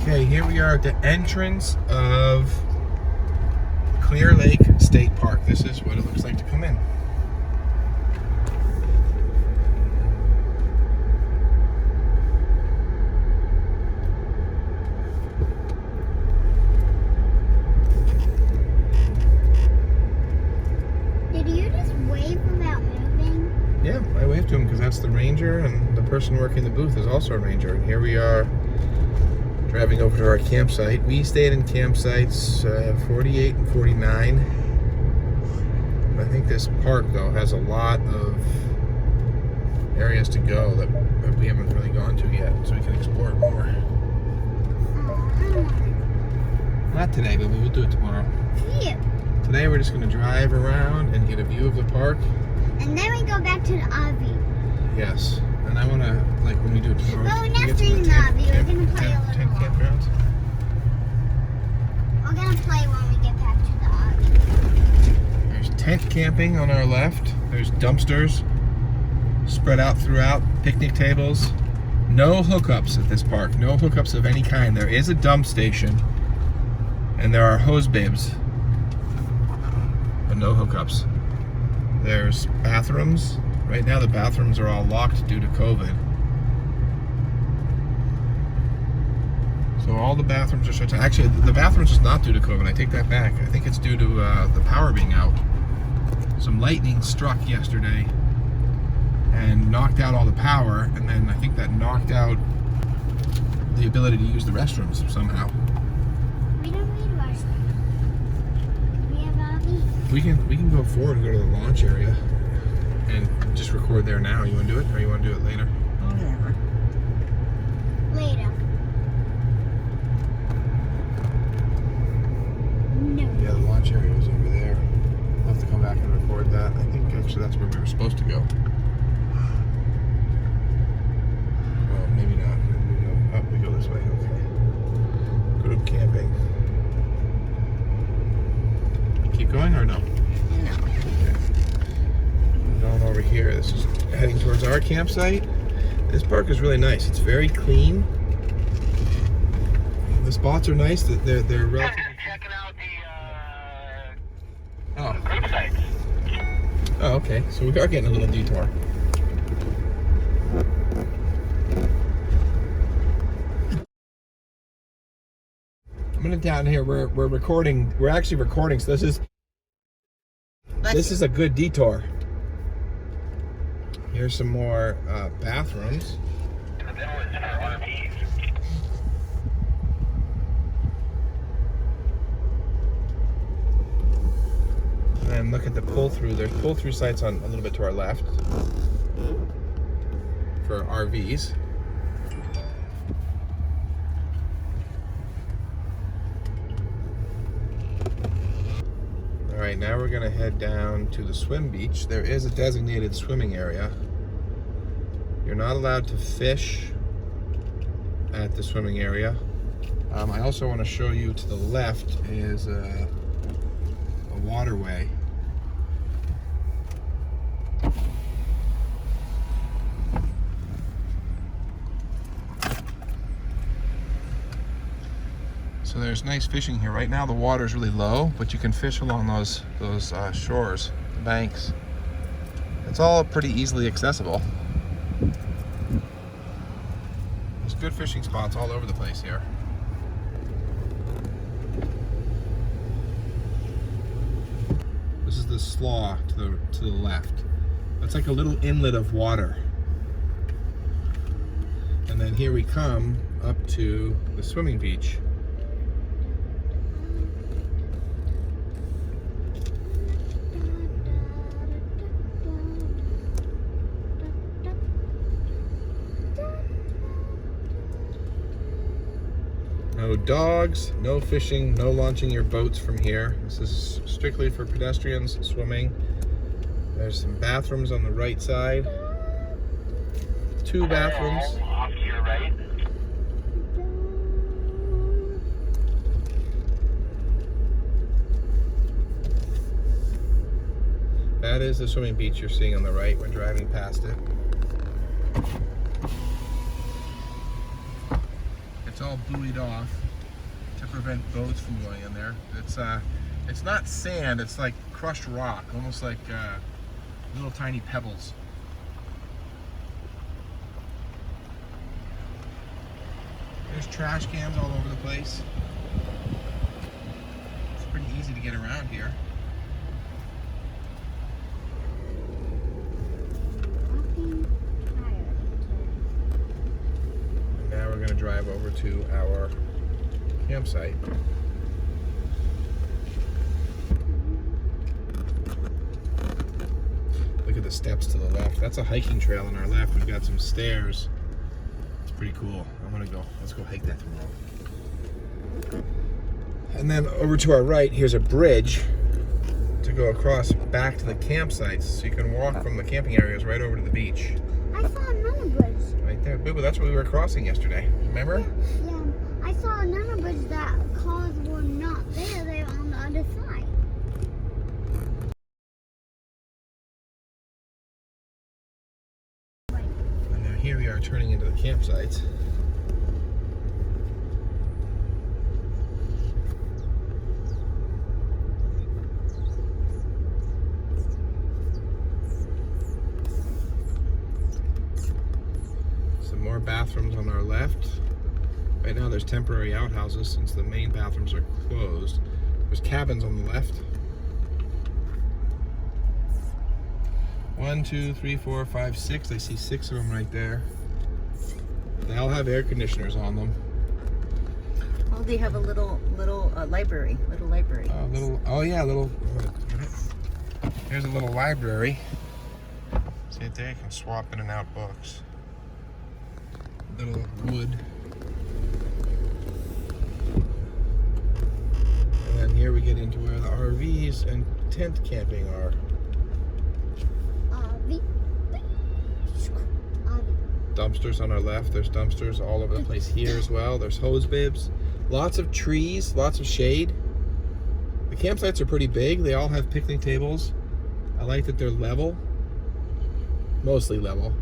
Okay, here we are at the entrance of Clear Lake State Park. This is what it looks like to come in. Did you just wave without moving? Yeah, I waved to him because that's the ranger, and the person working the booth is also a ranger. And here we are driving over to our campsite. We stayed in campsites 48 and 49. I think this park, though, has a lot of areas to go that we haven't really gone to yet, so we can explore it more. Not today, but we will do it tomorrow. Cute. Today we're just going to drive around and get a view of the park. And then we go back to the RV. Yes. And I want to, like, when we do it tomorrow, Well, we're not doing the RV. We're going to play a little tent more. campgrounds. We're going to play when we get back to the RV. There's tent camping on our left. There's dumpsters spread out throughout, picnic tables. No hookups at this park. No hookups of any kind. There is a dump station, and there are hose bibs, but no hookups. There's bathrooms. Right now the bathrooms are all locked due to COVID. So all the bathrooms are shut down. Actually, the bathrooms is not due to COVID. I take that back. I think it's due to the power being out. Some lightning struck yesterday and knocked out all the power, and then I think that knocked out the ability to use the restrooms somehow. We don't need restrooms. We have RV. We can go forward and go to the launch area and just record there now. You want to do it, or you want to do it later? Whatever. Later. No. Yeah, the launch area was over there. We'll have to come back and record that. I think actually that's where we were supposed to go. Well, maybe not. We go this way. Okay. Group camping. Keep going or no? No. Okay. Going over here. This is heading towards our campsite. This park is really nice. It's very clean. The spots are nice. They're relatively. Checking out the Oh. group sites. Oh, okay. So we are getting a little detour. I'm gonna down here. We're recording. We're actually recording. So this is a good detour. Here's some more bathrooms. In the middle is for RVs. And look at the pull-through. There's pull-through sites on a little bit to our left for RVs. All right, now we're gonna head down to the swim beach. There is a designated swimming area. You're not allowed to fish at the swimming area. I also want to show you to the left is a waterway. So there's nice fishing here. Right now the water is really low, but you can fish along those shores, the banks. It's all pretty easily accessible. There's good fishing spots all over the place here. This is the slaw to the left. That's like a little inlet of water. And then here we come up to the swimming beach. No dogs, no fishing, no launching your boats from here. This is strictly for pedestrians swimming. There's some bathrooms on the right side. 2 bathrooms. Off to your right. That is the swimming beach you're seeing on the right. We're driving past it. It's all buoyed off to prevent boats from going in there. It's not sand, it's like crushed rock, almost like little tiny pebbles. There's trash cans all over the place. It's pretty easy to get around here. And now we're going to drive over to our campsite. Look at the steps to the left. That's a hiking trail on our left. We've got some stairs. It's pretty cool. I want to go. Let's go hike that tomorrow. And then over to our right, here's a bridge to go across back to the campsites, so you can walk from the camping areas right over to the beach. I saw another bridge. Right there. Boo Boo, that's where we were crossing yesterday. Remember? Yeah, I saw another bridge that cars were not there. They were on the other side. And now here we are turning into the campsites. Some more bathrooms on our left. Right now there's temporary outhouses since the main bathrooms are closed. There's cabins on the left. 1, 2, 3, 4, 5, 6. I see 6 of them right there. They all have air conditioners on them. Oh, they have a little library. Oh yeah, little. Here's a little library. See it there? You can swap in and out books. Little wood. And then here we get into where the RVs and tent camping are. Dumpsters on our left. There's dumpsters all over the place here as well. There's hose bibs. Lots of trees, lots of shade. The campsites are pretty big. They all have picnic tables. I like that they're level. Mostly level.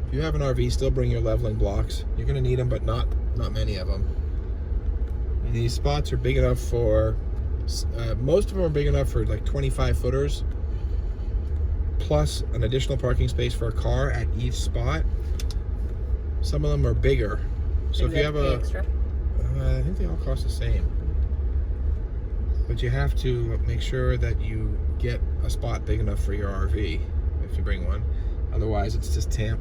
If you have an RV, still bring your leveling blocks. You're going to need them, but not many of them. And these spots are big enough for, most of them are big enough for like 25 footers, plus an additional parking space for a car at each spot. Some of them are bigger. So if you have a, extra? I think they all cost the same. But you have to make sure that you get a spot big enough for your RV if you bring one. Otherwise, it's just tent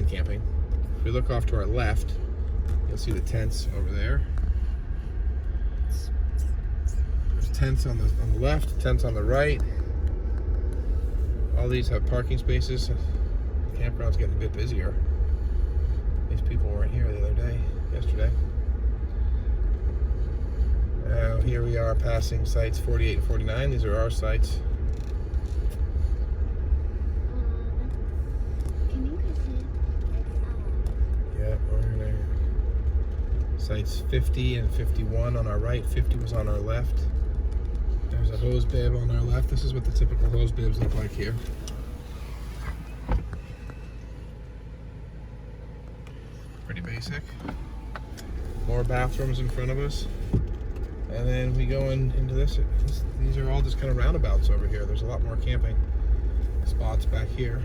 camping. If we look off to our left, you'll see the tents over there. There's tents on the left, tents on the right. All these have parking spaces. The campground's getting a bit busier. These people weren't here the other day, yesterday. Now here we are passing sites 48 and 49. These are our sites. Can you go see? Yeah, we're gonna sites 50 and 51 on our right. 50 was on our left. There's a hose bib on our left. This is what the typical hose bibs look like here. Pretty basic. More bathrooms in front of us. And then we go into this. These are all just kind of roundabouts over here. There's a lot more camping spots back here.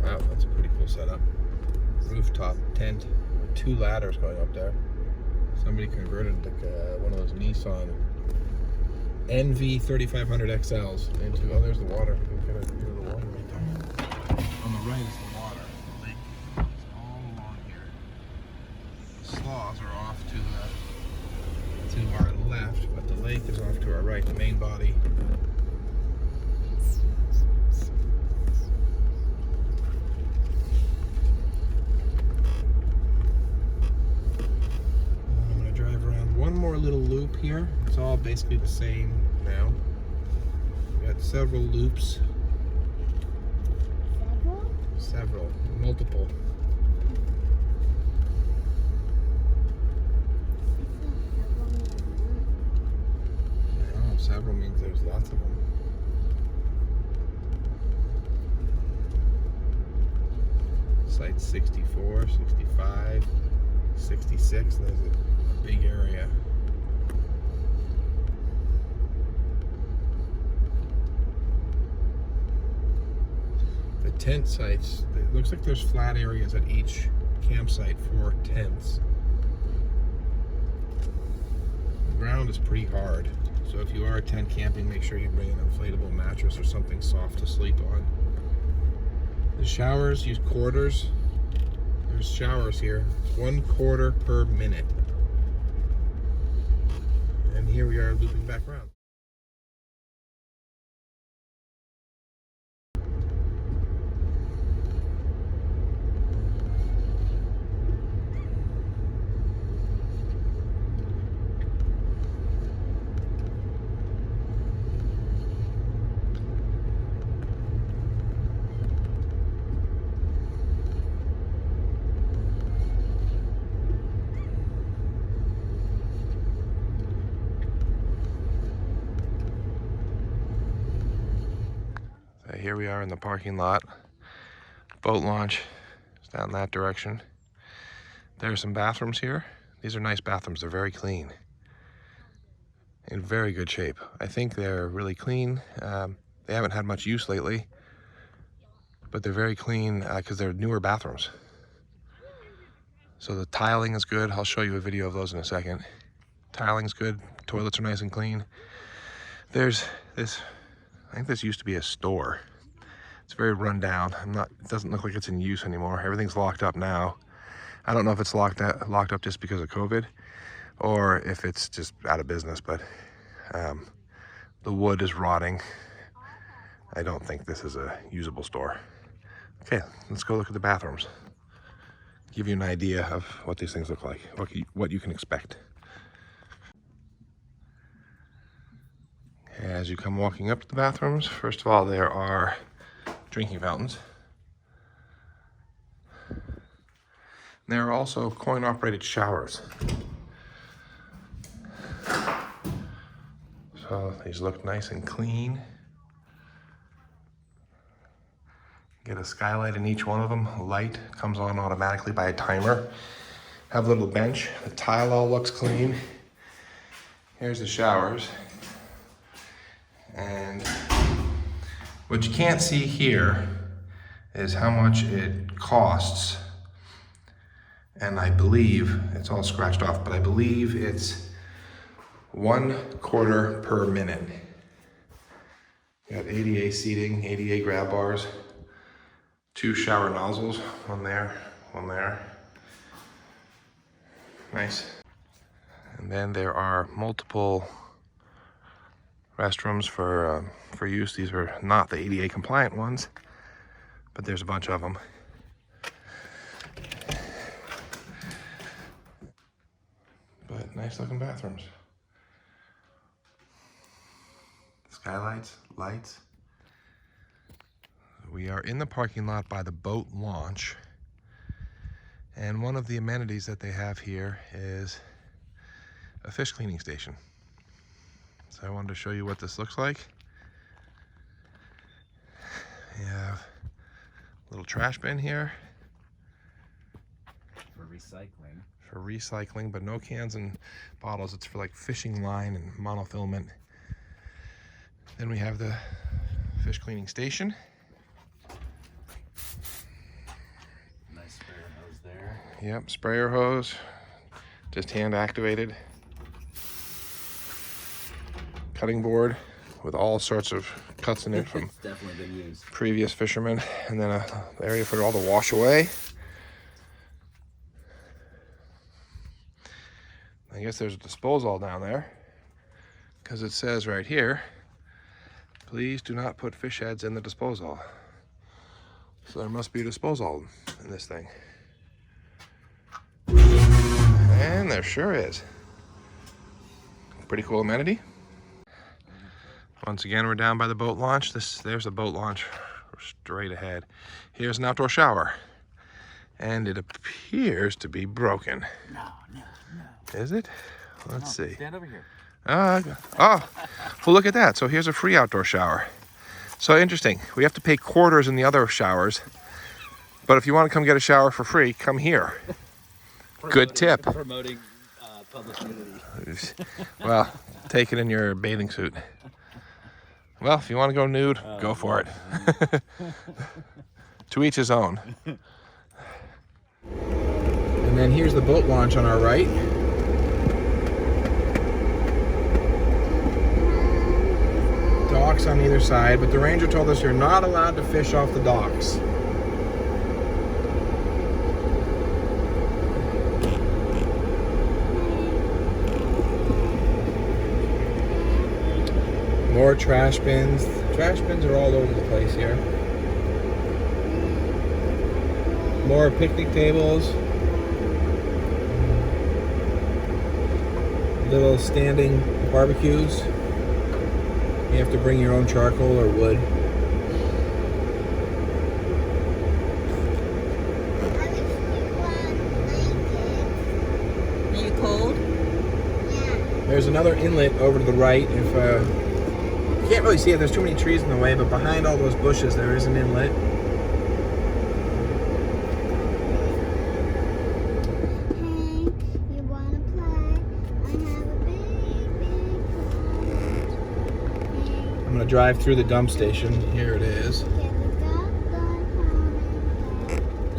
Wow, that's a pretty cool setup. Rooftop tent with 2 ladders going up there. Somebody converted like one of those Nissan NV 3500 XLs into, oh, there's the water. You can kind of hear the water right there. On the right is the water. The lake is all along here. The sloughs are off to our left, but the lake is off to our right, the main body. One more little loop here. It's all basically the same now. We got several loops. Several? Multiple. several means there's lots of them. Site 64, 65, 66. There's a big area. The tent sites, it looks like there's flat areas at each campsite for tents. The ground is pretty hard, so if you are tent camping, make sure you bring an inflatable mattress or something soft to sleep on. The showers, use quarters. There's showers here. It's 1 quarter per minute. And here we are looping back around. Here we are in the parking lot. Boat launch is down that direction. There are some bathrooms here. These are nice bathrooms. They're very clean. In very good shape. I think they're really clean. They haven't had much use lately, but they're very clean because they're newer bathrooms. So the tiling is good. I'll show you a video of those in a second. Tiling's good. Toilets are nice and clean. There's this, I think this used to be a store. It's very run down. It doesn't look like it's in use anymore. Everything's locked up now. I don't know if it's locked up just because of COVID or if it's just out of business, but the wood is rotting. I don't think this is a usable store. Okay, let's go look at the bathrooms. Give you an idea of what these things look like, what you can expect. As you come walking up to the bathrooms, first of all, there are drinking fountains. There are also coin-operated showers. So these look nice and clean. Get a skylight in each one of them. Light comes on automatically by a timer. Have a little bench. The tile all looks clean. Here's the showers. And what you can't see here is how much it costs. And I believe, it's all scratched off, but I believe it's 1 quarter per minute. You got ADA seating, ADA grab bars, 2 shower nozzles, one there, one there. Nice. And then there are multiple restrooms for use. These are not the ADA compliant ones, but there's a bunch of them. But nice looking bathrooms. Skylights, lights. We are in the parking lot by the boat launch, and one of the amenities that they have here is a fish cleaning station. So I wanted to show you what this looks like. You have a little trash bin here. For recycling. For recycling, but no cans and bottles. It's for like fishing line and monofilament. Then we have the fish cleaning station. Nice sprayer hose there. Yep, sprayer hose, just hand activated. Cutting board with all sorts of cuts in it from It's definitely been used. previous fishermen. And then an area for all the wash away. I guess there's a disposal down there, because it says right here, please do not put fish heads in the disposal. So there must be a disposal in this thing. And there sure is. Pretty cool amenity. Once again, we're down by the boat launch. There's a boat launch straight ahead. Here's an outdoor shower. And it appears to be broken. No. Is it? Let's see. Stand over here. Oh, well, look at that. So here's a free outdoor shower. So interesting. We have to pay quarters in the other showers. But if you want to come get a shower for free, come here. Good tip. Promoting public nudity. Well, take it in your bathing suit. Well, if you want to go nude, go for it. To each his own. And then here's the boat launch on our right. Docks on either side, but the ranger told us you're not allowed to fish off the docks. More trash bins. Trash bins are all over the place here. More picnic tables. Little standing barbecues. You have to bring your own charcoal or wood. Are you cold? There's another inlet over to the right. If you can't really see it, there's too many trees in the way, but behind all those bushes there is an inlet. I'm gonna drive through the dump station. Here it is.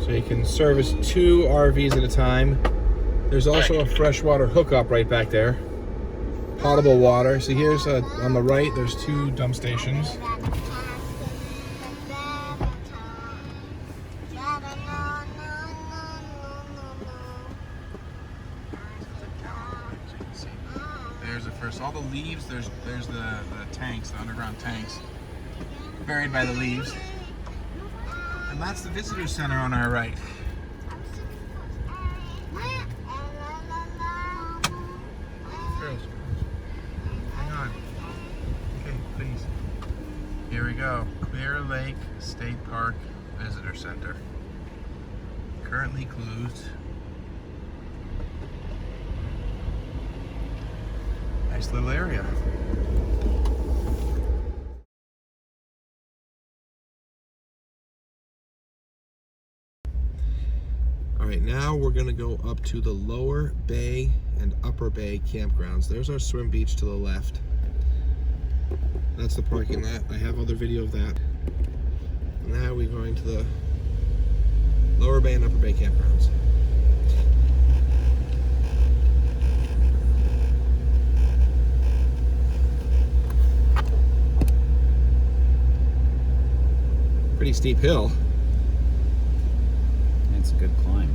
So you can service 2 RVs at a time. There's also a freshwater hookup right back there. Potable water. So here's on the right, there's 2 dump stations. There's the first, all the leaves, there's the tanks, the underground tanks, buried by the leaves. And that's the visitor center on our right. Hang on. Okay, please. Here we go. Clear Lake State Park Visitor Center. Currently closed. Nice little area. All right, now we're gonna go up to the Lower Bay and Upper Bay campgrounds. There's our swim beach to the left. That's the parking lot. I have other video of that. Now we're going to the Lower Bay and Upper Bay campgrounds. Pretty steep hill. It's a good climb.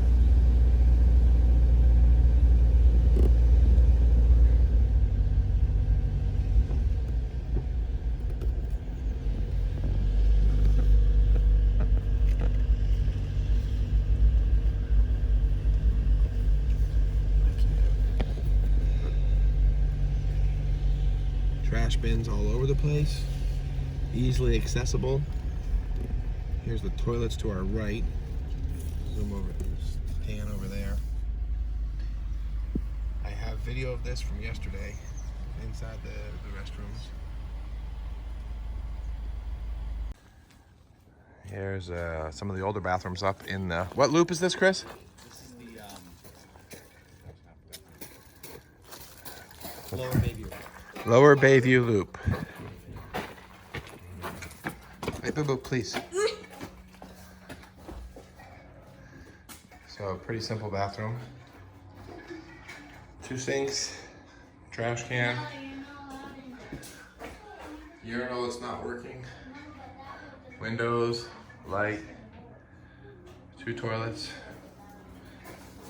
Trash bins all over the place. Easily accessible. Here's the toilets to our right. Zoom over, pan over there. I have video of this from yesterday inside the restrooms. Here's some of the older bathrooms up in the... What loop is this, Chris? This is the Lower Bayview. Lower Bayview Loop. Hey, Boo Boo, please. So, pretty simple bathroom. 2 sinks, trash can. Urinal that's not working. Windows, light. 2 toilets.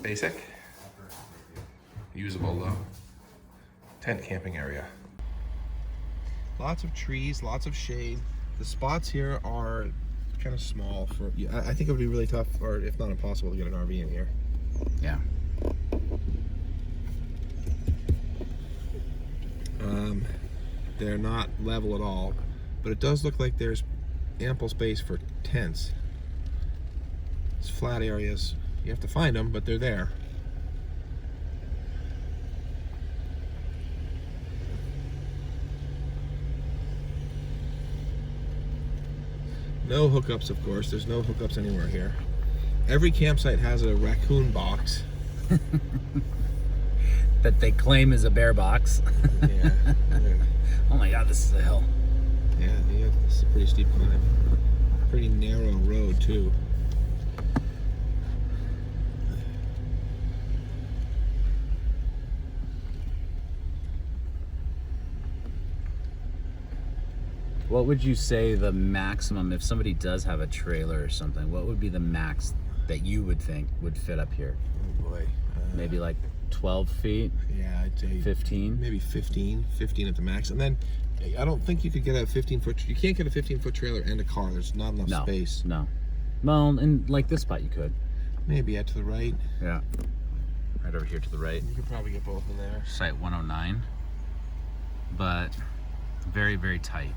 Basic. Usable though. Tent camping area. Lots of trees, lots of shade. The spots here are kind of small for. I think it would be really tough, or if not impossible, to get an RV in here. Yeah. They're not level at all, but it does look like there's ample space for tents. It's flat areas. You have to find them, but they're there. No hookups, of course. There's no hookups anywhere here. Every campsite has a raccoon box. That they claim is a bear box. Yeah. Oh my god, this is a hill. Yeah, this is a pretty steep climb. Pretty narrow road, too. What would you say the maximum, if somebody does have a trailer or something, what would be the max that you would think would fit up here? Oh boy. Maybe like 12 feet? Yeah, I'd say 15? maybe 15 at the max. And then I don't think you could get a 15-foot, you can't get a 15-foot trailer and a car. There's not enough space. No. Well, and like this spot you could. Maybe to the right. Yeah. Right over here to the right. You could probably get both in there. Site 109. But very, very tight.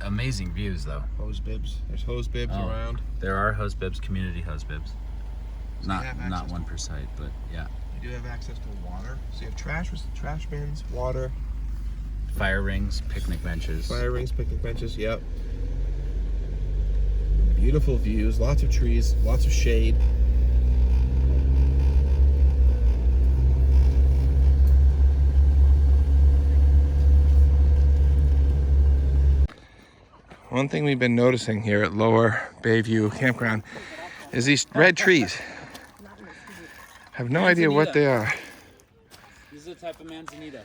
Amazing views though. Hose bibs. There's hose bibs around. There are hose bibs, community hose bibs. So Not one per site, but yeah. You do have access to water. So you have trash bins, water. Fire rings, picnic benches. Fire rings, picnic benches, yep. Beautiful views, lots of trees, lots of shade. One thing we've been noticing here at Lower Bayview Campground is these red trees. I have no idea what they are. These are the type of manzanita.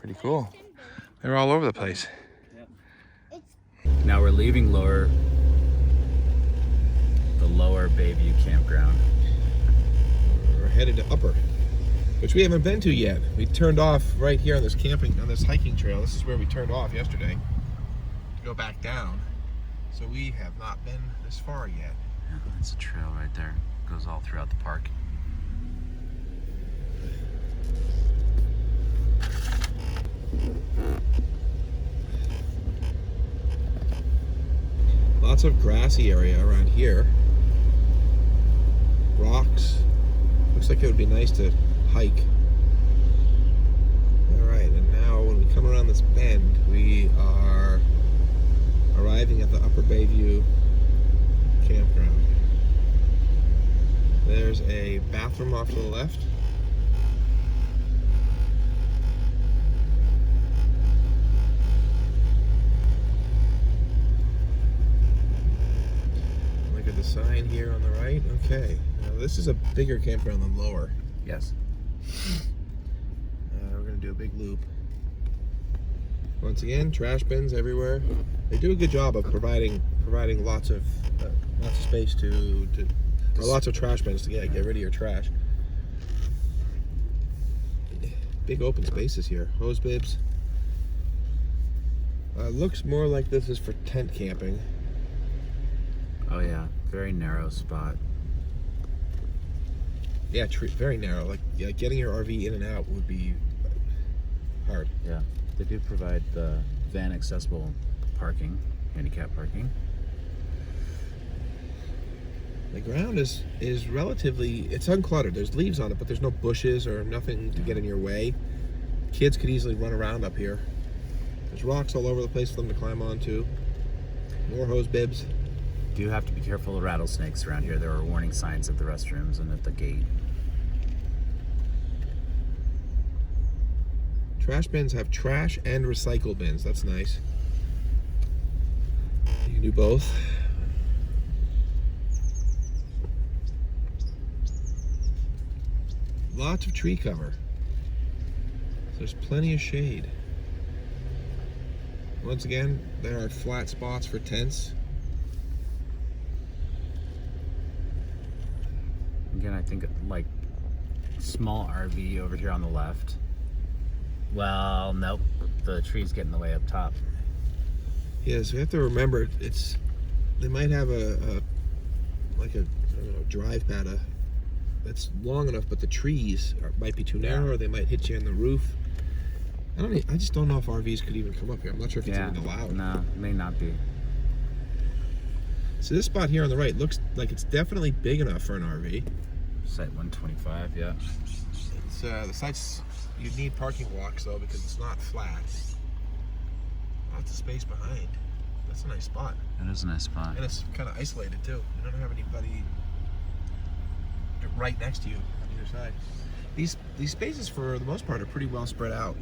Pretty cool. They're all over the place. Yep. Now we're leaving the Lower Bayview Campground. We're headed to Upper, which we haven't been to yet. We turned off right here on this hiking trail. This is where we turned off yesterday to go back down. So we have not been this far yet. Yeah, that's a trail right there. Goes all throughout the park. Lots of grassy area around here. Rocks. Looks like it would be nice to hike. Alright, and now when we come around this bend, we are arriving at the Upper Bayview Campground. There's a bathroom off to the left. Look at the sign here on the right. Okay, now this is a bigger campground than Lower. Yes. We're going to do a big loop. Once again, trash bins everywhere. They do a good job of providing lots of space or lots of trash bins to get rid of your trash. Big open spaces here. Hose bibs. Looks more like this is for tent camping. Oh yeah, very narrow spot. Yeah, very narrow. Like getting your RV in and out would be hard. Yeah, they do provide the van accessible parking, handicap parking. The ground is relatively, it's uncluttered. There's leaves on it, but there's no bushes or nothing to get in your way. Kids could easily run around up here. There's rocks all over the place for them to climb onto. More hose bibs. Do have to be careful of rattlesnakes around here. There are warning signs at the restrooms and at the gate. Trash bins have trash and recycle bins. That's nice. You can do both. Lots of tree cover. There's plenty of shade. Once again, there are flat spots for tents. Again, I think like small RV over here on the left. Well, nope, the trees get in the way up top. Yes, we have to remember they might have a drive pad that's long enough, but the trees might be too narrow, or they might hit you in the roof. I just don't know if RVs could even come up here. I'm not sure if it's even allowed. No, it may not be. So this spot here on the right looks like it's definitely big enough for an RV. Site 125, yeah. It's the site's You need parking blocks though because it's not flat. Lots of space behind. That's a nice spot. That is a nice spot. And it's kind of isolated too. You don't have anybody right next to you on either side. These spaces for the most part are pretty well spread out.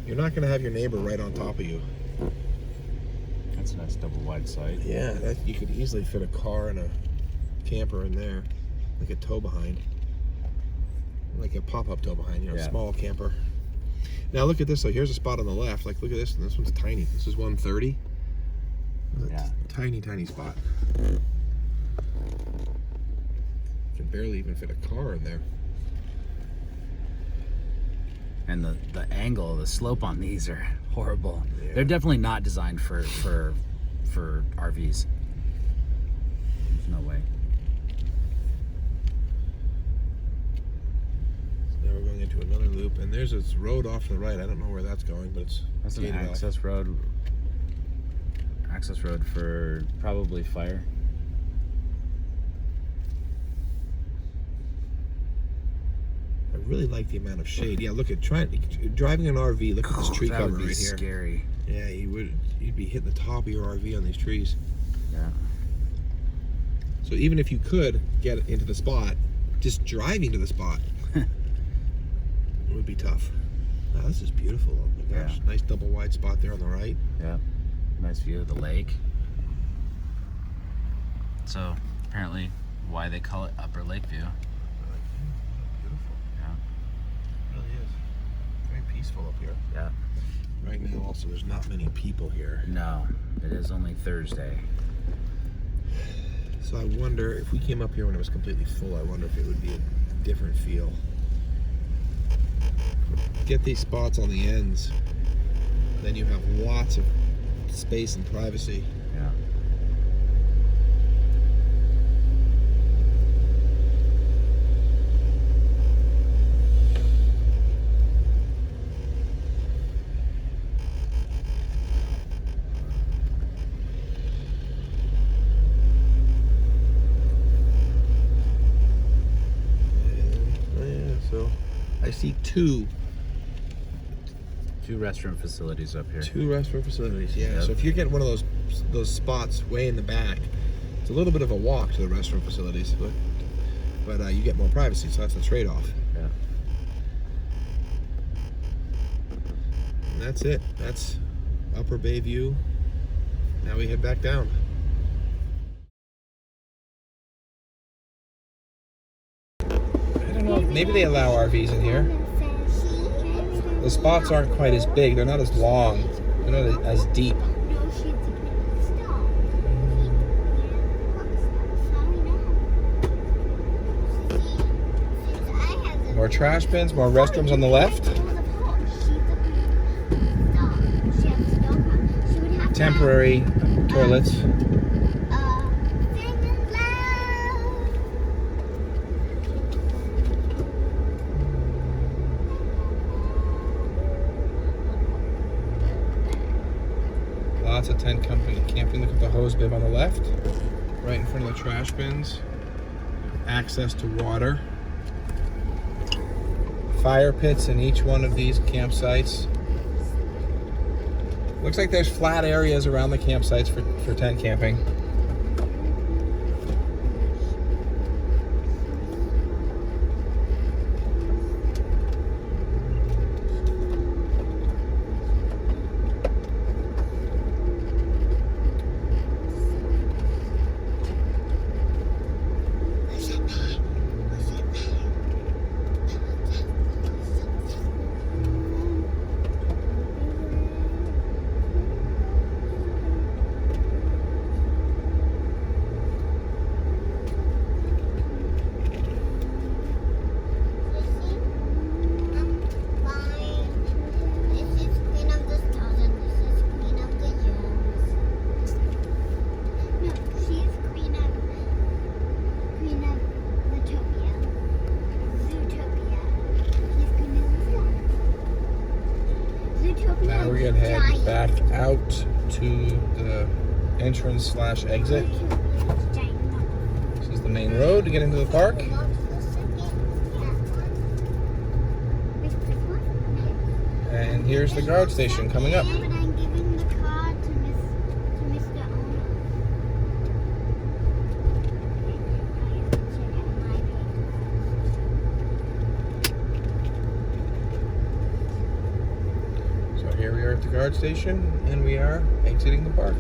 You're not going to have your neighbor right on top of you. That's a nice double wide site. Yeah, you could easily fit a car and a camper in there, like a tow behind, like a pop-up tow behind, Yeah. small camper. Now look at this. So here's a spot on the left. Like look at this, and this one's tiny. This is 130. Yeah. Tiny spot. Can barely even fit a car in there. And the angle, the slope on these are horrible. Yeah. They're definitely not designed for RVs. There's no way. Now we're going into another loop, and there's this road off to the right. I don't know where that's going, but it's That's an gated off. access road. Access road for probably fire. I really like the amount of shade. Yeah, look at driving an RV. Look at this tree that cover would be right here. scary. Yeah, you'd be hitting the top of your RV on these trees. Yeah. So even if you could get into the spot, just driving to the spot it would be tough. Wow, this is beautiful. Oh my gosh, Yeah. nice double wide spot there on the right. Yeah. Nice view of the lake. So apparently why they call it Upper Lakeview. Beautiful. Yeah. It really is. Very peaceful up here. Yeah. Right now also there's not many people here. No, it is only Thursday. So I wonder if we came up here when it was completely full, I wonder if it would be a different feel. Get these spots on the ends, then you have lots of space and privacy. Yeah. So I see two Two restroom facilities up here. restroom facilities. Yeah. Yep. So if you're getting one of those spots way in the back, it's a little bit of a walk to the restroom facilities, but you get more privacy. So that's the trade-off. Yeah. And that's it. That's Upper Bayview. Now we head back down. I don't know. Maybe they allow RVs in here. The spots aren't quite as big. They're not as long. They're not as deep. More trash bins, more restrooms on the left. Temporary toilets. Lots of tent camping. Look at the hose bib on the left, right in front of the trash bins. Access to water. Fire pits in each one of these campsites. Looks like there's flat areas around the campsites for tent camping. Now we're gonna head back out to the entrance/exit. This is the main road to get into the park. And here's the guard station coming up. But I'm giving the card to Mr. Owner. Check out my So here we are at the guard station, and we are exiting the park.